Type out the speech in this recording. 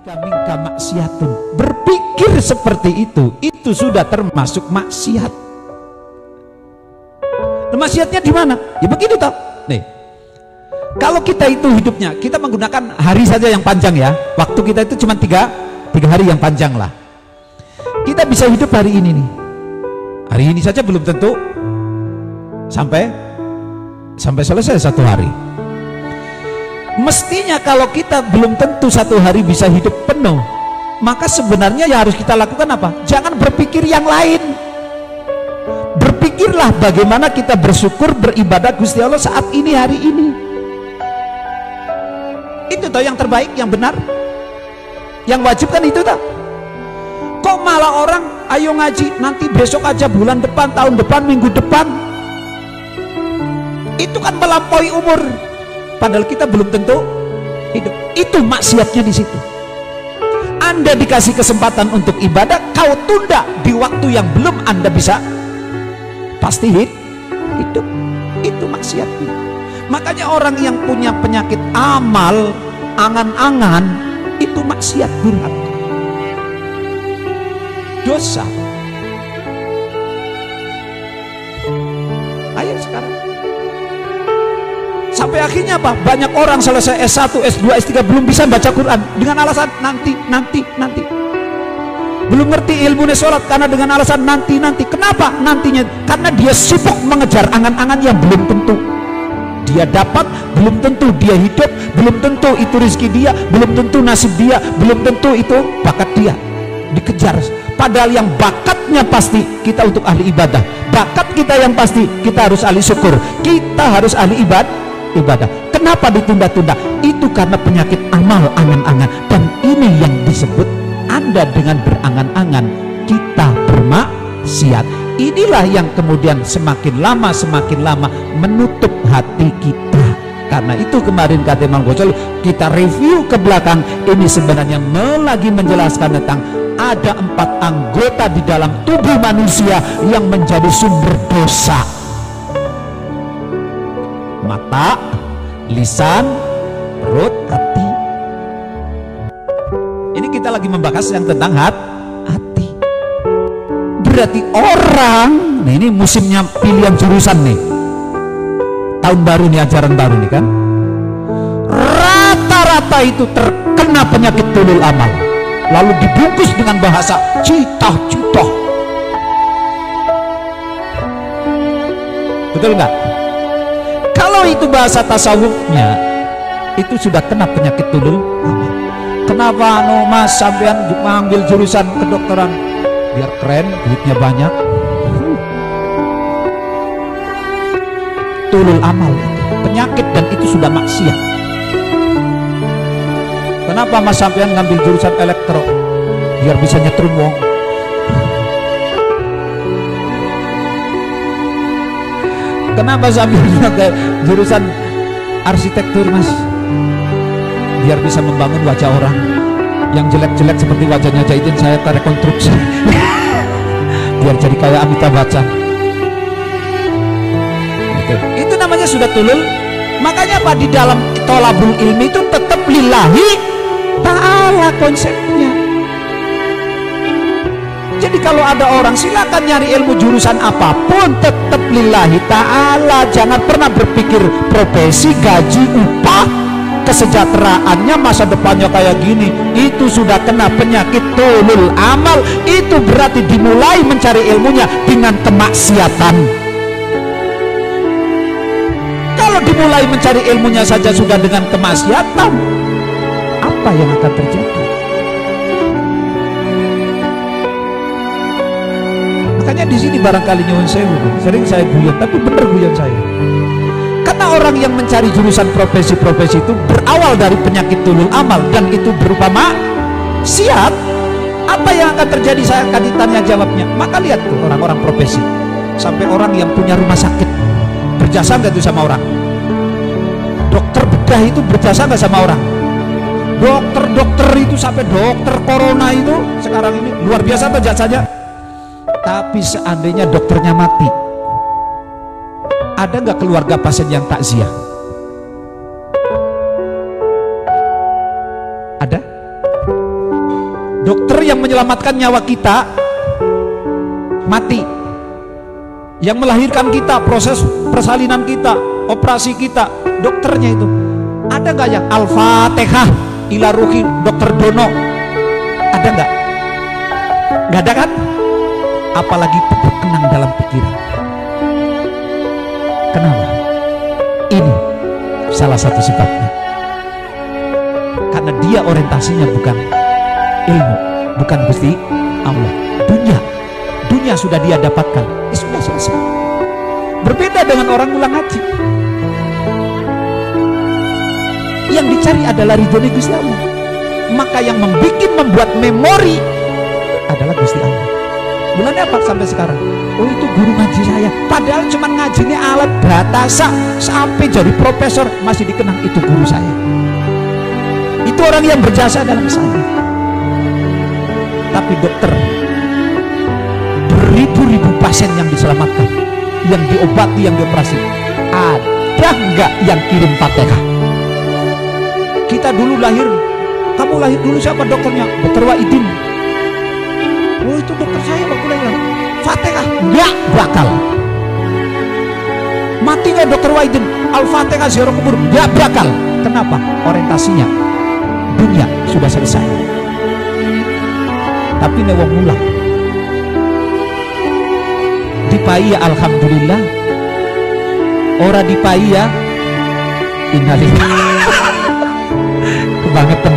zalika minka maksiatun. Berpikir seperti itu sudah termasuk maksiat. Nah, maksiatnya di mana? Ya begini toh. Nih, kalau kita itu hidupnya, kita menggunakan hari saja yang panjang ya. Waktu kita itu cuma tiga hari yang panjang lah. Kita bisa hidup hari ini nih. Hari ini saja belum tentu sampai selesai satu hari. Mestinya kalau kita belum tentu satu hari bisa hidup penuh, maka sebenarnya yang harus kita lakukan apa? Jangan berpikir yang lain. Berpikirlah bagaimana kita bersyukur, beribadah Gusti Allah saat ini, hari ini. Itu toh yang terbaik, yang benar, yang wajib kan itu toh. Kok malah orang ayo ngaji nanti besok aja, bulan depan, tahun depan, minggu depan. Itu kan melampaui umur, padahal kita belum tentu hidup. Itu maksiatnya di situ. Anda dikasih kesempatan untuk ibadah, kau tunda di waktu yang belum Anda bisa pasti hidup. Itu maksiatnya. Makanya orang yang punya penyakit amal, angan-angan, itu maksiat durhaka, dosa. Ayo sekarang. Sampai akhirnya apa? Banyak orang selesai S1, S2, S3 belum bisa baca Quran dengan alasan nanti. Belum ngerti ilmu sholat karena dengan alasan nanti. Kenapa nantinya? Karena dia sibuk mengejar angan-angan yang belum tentu dia dapat, belum tentu dia hidup, belum tentu itu rezeki dia, belum tentu nasib dia, belum tentu itu bakat dia. Dikejar. Padahal yang bakatnya pasti kita untuk ahli ibadah. Bakat kita yang pasti kita harus ahli syukur. Kita harus ahli ibadah. Kenapa ditunda-tunda? Itu karena penyakit amal, angan-angan. Dan ini yang disebut Anda dengan berangan-angan kita bermaksiat. Inilah yang kemudian semakin lama menutup hati kita. Karena itu kemarin kata Imam Ghazali, kita review ke belakang, ini sebenarnya lagi menjelaskan tentang ada 4 anggota di dalam tubuh manusia yang menjadi sumber dosa: mata, lisan, perut, hati. Ini kita lagi membahas yang tentang hati. Berarti orang, nah ini musimnya pilihan jurusan nih, tahun baru nih, ajaran baru nih kan, rata-rata itu terkena penyakit tulul amal, lalu dibungkus dengan bahasa citah-citah. Betul nggak? Kalau itu bahasa tasawufnya, itu sudah kena penyakit tulul amal. Kenapa mas sampean mengambil jurusan kedokteran? Biar keren, duitnya banyak. Tulul amal itu penyakit, dan itu sudah maksiat. Kenapa mas sampean ngambil jurusan elektro? Biar bisa nyetrum wong. Kenapa sampean jurusan arsitektur mas? Biar bisa membangun wajah orang yang jelek-jelek seperti wajahnya Jaidin, saya rekonstruksi biar jadi kayak Amitabh Bachchan. Itu namanya sudah tulul. Makanya apa? Di dalam tolabul ilmi itu tetap lillahi ta'ala konsepnya. Jadi kalau ada orang silakan nyari ilmu jurusan apapun, tetap lillahi ta'ala. Jangan pernah berpikir profesi, gaji, upah, kesejahteraannya, masa depannya kayak gini. Itu sudah kena penyakit tulul amal. Itu berarti dimulai mencari ilmunya dengan kemaksiatan. Kalau dimulai mencari ilmunya saja sudah dengan kemaksiatan, apa yang akan terjadi? Makanya di sini barangkali nyuwun sewu, sering saya guyon, tapi bener guyon saya. Karena orang yang mencari jurusan profesi-profesi itu berawal dari penyakit tulul amal, dan itu berupa maksiat. Apa yang akan terjadi? Saya akan ditanya jawabnya. Maka lihat tuh orang-orang profesi, sampai orang yang punya rumah sakit berjasa nggak itu sama orang? Dokter bedah itu berjasa nggak sama orang? Dokter itu sampai dokter corona itu sekarang ini luar biasa tuh jasanya. Tapi seandainya dokternya mati, ada nggak keluarga pasien yang takziah? Ada? Dokter yang menyelamatkan nyawa kita mati, yang melahirkan kita, proses persalinan kita, operasi kita, dokternya itu. Ada nggak yang Al-Fatihah ila ruhi Dokter Dono? Ada nggak? Nggak ada kan? Apalagi terkenang dalam pikiran. Kenapa? Ini salah satu sebabnya. Karena dia orientasinya bukan ilmu, bukan Gusti Allah. Dunia sudah dia dapatkan, sudah selesai. Berbeda dengan orang ulang haji. Yang dicari adalah ridhonya Gusti Allah. Maka yang membuat memori adalah Gusti Allah. Bulannya apa sampai sekarang? Oh, itu guru ngaji saya. Padahal cuma ngajinya alat batasa, sampai jadi profesor masih dikenang itu guru saya. Itu orang yang berjasa dalam saya. Tapi dokter, beribu-ribu pasien yang diselamatkan, yang diobati, yang dioperasi, ada nggak yang kirim Fatihah? Kita dulu lahir, kamu lahir dulu siapa dokternya? Dokter Wahidin. Oh, itu dokter saya waktu lahir. Fatihah nggak bakal. Matinya dokter Wahidin, Al-Fatihah ziarah kubur nggak bakal. Kenapa? Orientasinya dunia sudah selesai. Tapi newong mulang dipai ya alhamdulillah, ora dipai ya innalillahi. Kebangetan.